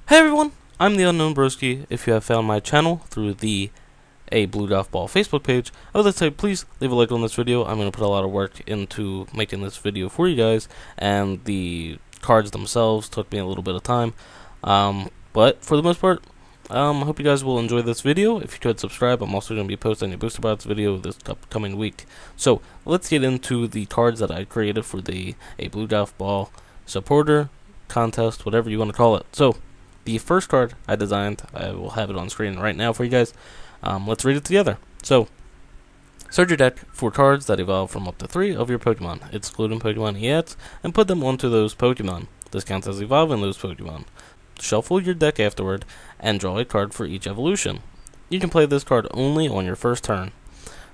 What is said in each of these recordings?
Hey everyone, I'm the Unknown Broski. If you have found my channel through the A Blue Golf Ball Facebook page, I would like to say please leave a like on this video. I'm going to put a lot of work into making this video for you guys, and the cards themselves took me a little bit of time. But for the most part, I hope you guys will enjoy this video. If you could subscribe, I'm also going to be posting a Booster Box video this upcoming week. So let's get into the cards that I created for the A Blue Golf Ball supporter contest, whatever you want to call it. So the first card I designed, I will have it on screen right now for you guys. Let's read it together. So, search your deck for cards that evolve from up to 3 of your Pokemon, excluding Pokemon EX, and put them onto those Pokemon. This counts as evolving those Pokemon. Shuffle your deck afterward, and draw a card for each evolution. You can play this card only on your first turn.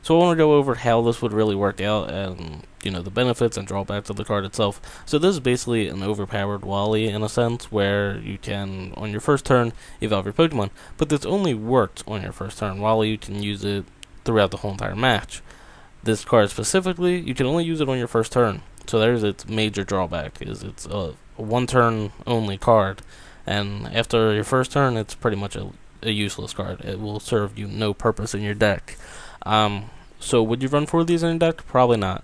So I want to go over how this would really work out, and the benefits and drawbacks of the card itself. So this is basically an overpowered Wally in a sense, where you can, on your first turn, evolve your Pokemon. But this only works on your first turn. Wally, you can use it throughout the whole entire match. This card specifically, you can only use it on your first turn. So there's its major drawback, is it's a one turn only card. And after your first turn, it's pretty much a useless card. It will serve you no purpose in your deck. So would you run 4 of these in your deck? Probably not.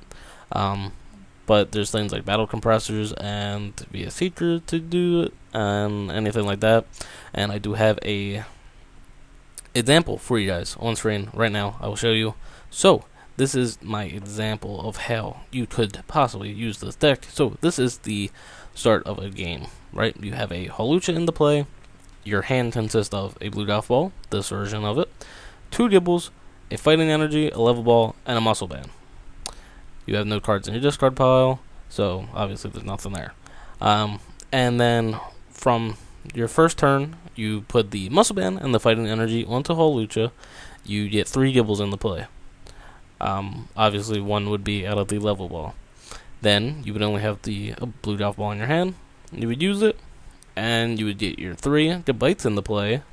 But there's things like battle compressors and via seeker to do it, and anything like that. And I do have a example for you guys on screen right now. I will show you. So this is my example of how you could possibly use this deck. So this is the start of a game, right? You have a Hawlucha in the play. Your hand consists of a blue golf ball, this version of it, 2 Gibbles, a fighting energy, a level ball, and a muscle band. You have no cards in your discard pile, so obviously there's nothing there. And then from your first turn, you put the muscle band and the fighting energy onto Hawlucha. You get 3 Gibbles in the play. Obviously one would be out of the level ball. Then you would only have the blue golf ball in your hand. You would use it, and you would get your 3 Abgb'S in the play,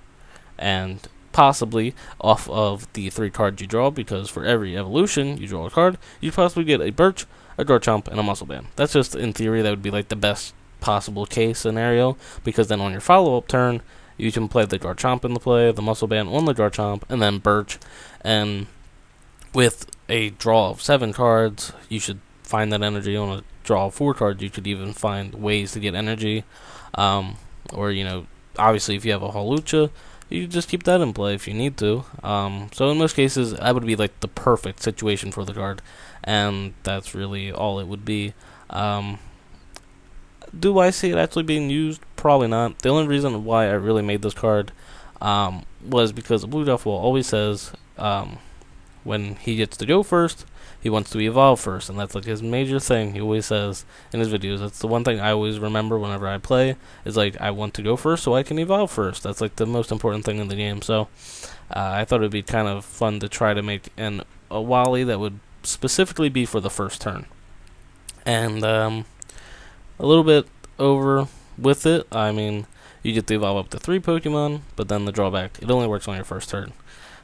and possibly off of the 3 cards you draw, because for every evolution you draw a card, you'd possibly get a Birch, a Garchomp, and a Muscle Band. That's just, in theory, that would be like the best possible case scenario, because then on your follow-up turn, you can play the Garchomp in the play, the Muscle Band on the Garchomp, and then Birch. And with a draw of 7 cards, you should find that energy. On a draw of 4 cards, you could even find ways to get energy. Or, obviously if you have a Hawlucha, you can just keep that in play if you need to. So in most cases, that would be like the perfect situation for the card, and that's really all it would be. Do I see it actually being used? Probably not. The only reason why I really made this card was because Blue Duffel always says when he gets to go first, he wants to evolve first, and that's like his major thing. He always says in his videos. That's the one thing I always remember whenever I play, is like, I want to go first so I can evolve first. That's like the most important thing in the game. So I thought it would be kind of fun to try to make a Wally that would specifically be for the first turn. And a little bit over with it, I mean, you get to evolve up to 3 Pokemon, but then the drawback, it only works on your first turn.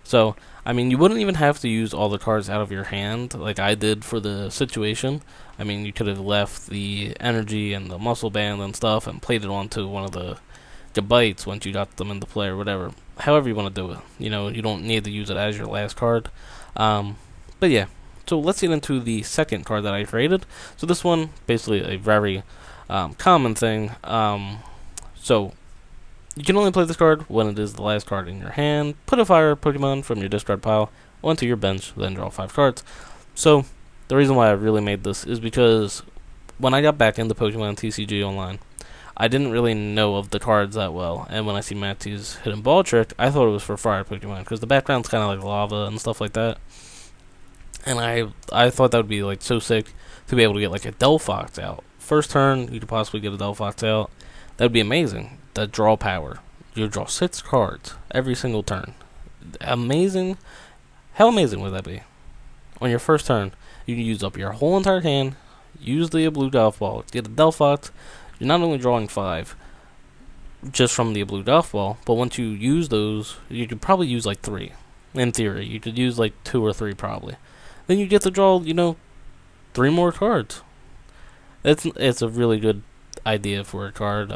So, I mean, you wouldn't even have to use all the cards out of your hand like I did for the situation. I mean, you could have left the energy and the muscle band and stuff and played it onto one of the Abgb'S once you got them into play or whatever. However you want to do it. You don't need to use it as your last card. But yeah, so let's get into the second card that I created. So this one, basically a very common thing. So you can only play this card when it is the last card in your hand. Put a fire Pokemon from your discard pile onto your bench, then draw 5 cards. So the reason why I really made this is because when I got back into Pokemon TCG Online, I didn't really know of the cards that well. And when I see Matthew's Hidden Ball Trick, I thought it was for fire Pokemon, because the background's kind of like lava and stuff like that. And I thought that would be like so sick to be able to get like a Delphox out. First turn, you could possibly get a Delphox out. That would be amazing. The draw power. You draw 6 cards every single turn. Amazing. How amazing would that be? On your first turn, you can use up your whole entire hand, use the blue golf ball, get a Delphox. You're not only drawing 5 just from the blue golf ball, but once you use those, you could probably use like 3. In theory, you could use like 2 or 3 probably. Then you get to draw, 3 more cards. It's a really good idea for a card.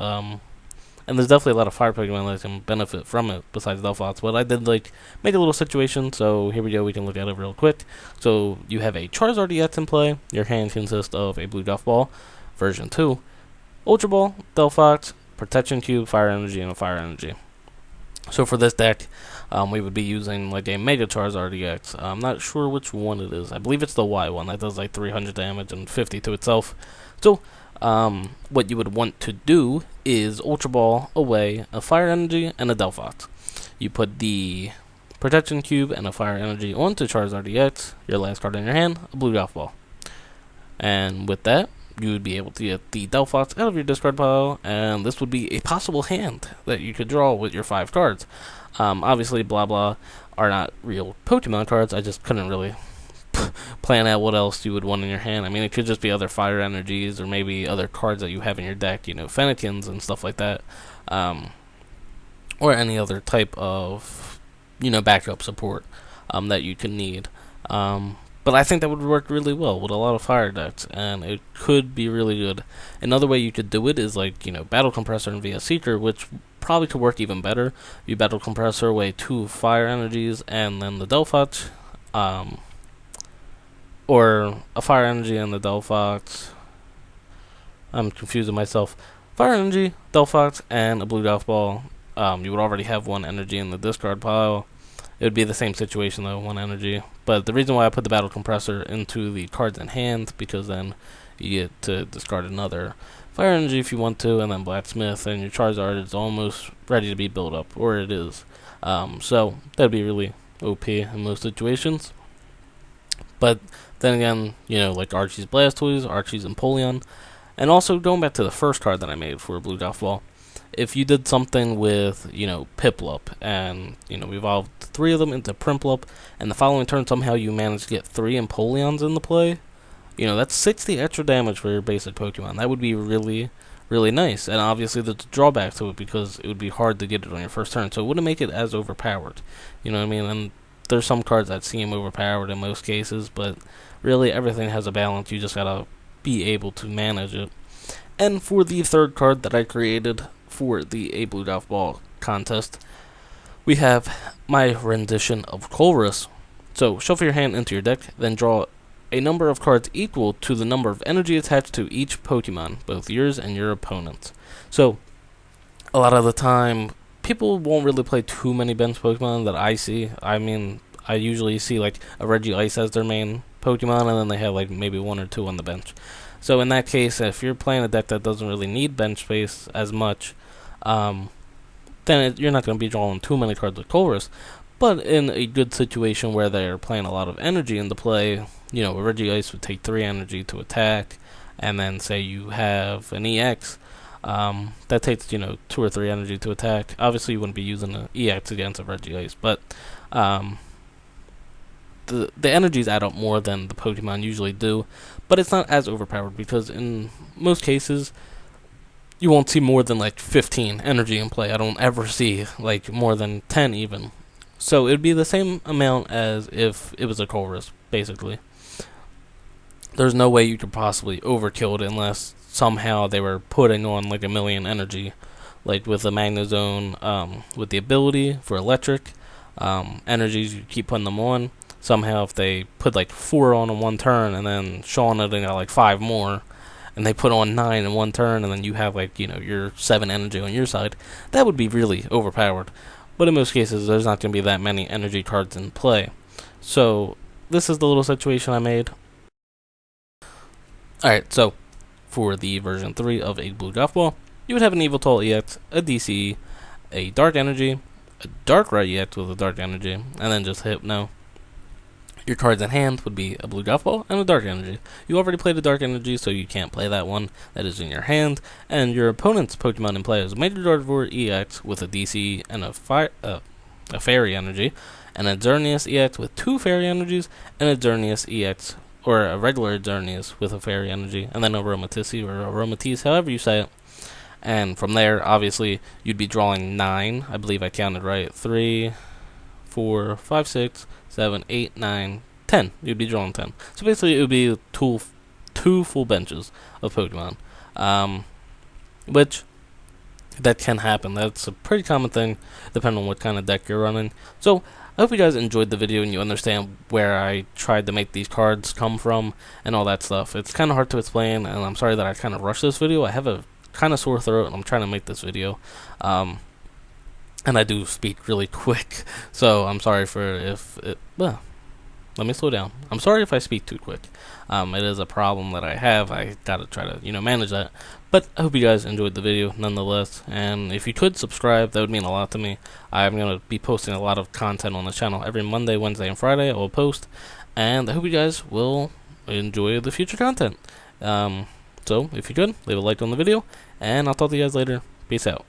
and there's definitely a lot of fire Pokemon that can benefit from it besides Delphox. But I did like make a little situation, so here we go. We can look at it real quick. So you have a Charizard EX in play. Your hand consists of a Blue Golf Ball, version 2, Ultra Ball, Delphox, Protection Cube, Fire Energy, and a Fire Energy. So for this deck, we would be using like a Mega Charizard EX. I'm not sure which one it is. I believe it's the Y one that does like 300 damage and 50 to itself. So what you would want to do is Ultra Ball away a Fire Energy and a Delphox. You put the Protection Cube and a Fire Energy onto Charizard EX, your last card in your hand, a Blue Golf Ball. And with that, you would be able to get the Delphox out of your discard pile, and this would be a possible hand that you could draw with your 5 cards. Obviously, blah blah are not real Pokemon cards. I just couldn't really plan out what else you would want in your hand. I mean, it could just be other Fire Energies or maybe other cards that you have in your deck, you know, Fennekins and stuff like that, or any other type of, you know, backup support that you could need. But I think that would work really well with a lot of fire decks, and it could be really good. Another way you could do it is like, you know, Battle Compressor and VS Seeker, which probably could work even better. You Battle Compressor away 2 Fire Energies and then the Delphox, or a Fire Energy and the Delphox. I'm confusing myself. Fire Energy, Delphox, and a Blue Golf Ball. You would already have 1 energy in the discard pile. It would be the same situation though, 1 energy. But the reason why I put the Battle Compressor into the cards in hand, because then you get to discard another Fire Energy if you want to, and then Blacksmith, and your Charizard is almost ready to be built up, or it is. So that'd be really OP in most situations. But then again, you know, like Archie's Blastoise, Archie's Empoleon, and also going back to the first card that I made for Blue Golf Ball, if you did something with, you know, Piplup, and, you know, evolved 3 of them into Prinplup, and the following turn somehow you managed to get 3 Empoleons into play, you know, that's 60 extra damage for your basic Pokemon. That would be really, really nice. And obviously there's a drawback to it because it would be hard to get it on your first turn, so it wouldn't make it as overpowered. You know what I mean? And there's some cards that seem overpowered in most cases, but really everything has a balance. You just gotta be able to manage it. And for the third card that I created for the A Blue Golf Ball contest, we have my rendition of Colress. So shuffle your hand into your deck, then draw a number of cards equal to the number of energy attached to each Pokemon, both yours and your opponent's. So a lot of the time, people won't really play too many bench Pokemon that I see. I mean, I usually see like a Regice as their main Pokemon, and then they have like maybe 1 or 2 on the bench. So in that case, if you're playing a deck that doesn't really need bench space as much, then you're not going to be drawing too many cards with Colress. But in a good situation where they're playing a lot of energy into play, you know, a Regice would take 3 energy to attack, and then say you have an EX, that takes, you know, 2 or 3 energy to attack. Obviously, you wouldn't be using an EX against a Regice, but the energies add up more than the Pokemon usually do, but it's not as overpowered because in most cases you won't see more than like 15 energy in play. I don't ever see like more than 10 even. So it'd be the same amount as if it was a Colress, basically. There's no way you could possibly overkill it unless somehow they were putting on like 1,000,000 energy, like with the Magnezone, with the ability for electric energies. You keep putting them on. Somehow if they put like 4 on in 1 turn and then Shawn it and got like 5 more, and they put on 9 in 1 turn, and then you have like, you know, your 7 energy on your side, that would be really overpowered. But in most cases, there's not going to be that many energy cards in play. So this is the little situation I made. Alright, so for the version 3 of a Blue Golf Ball, you would have an Yveltal EX, a DCE, a Dark Energy, a Darkrai EX with a Dark Energy, and then just Hypno. Your cards in hand would be a Blue Golf Ball and a Dark Energy. You already played a Dark Energy, so you can't play that one. That is in your hand. And your opponent's Pokemon in play is a Major Gardevoir EX with a DC and a Fairy Energy, and a Xerneas EX with 2 Fairy Energies, and a Xerneas EX, or a regular Xerneas with a Fairy Energy, and then a Aromatisse or Aromatisse, however you say it. And from there, obviously, you'd be drawing 9. I believe I counted right. 3, 4, 5, 6, 7, 8, 9, 10. You'd be drawing 10. So basically, it would be two full benches of Pokemon. Which, that can happen. That's a pretty common thing, depending on what kind of deck you're running. So I hope you guys enjoyed the video and you understand where I tried to make these cards come from and all that stuff. It's kind of hard to explain, and I'm sorry that I kind of rushed this video. I have a kind of sore throat, and I'm trying to make this video. And I do speak really quick, so I'm sorry for if it... Well, let me slow down. I'm sorry if I speak too quick. It is a problem that I have. I gotta try to, manage that. But I hope you guys enjoyed the video nonetheless. And if you could subscribe, that would mean a lot to me. I'm gonna be posting a lot of content on the channel every Monday, Wednesday, and Friday. I will post, and I hope you guys will enjoy the future content. So if you could, leave a like on the video, and I'll talk to you guys later. Peace out.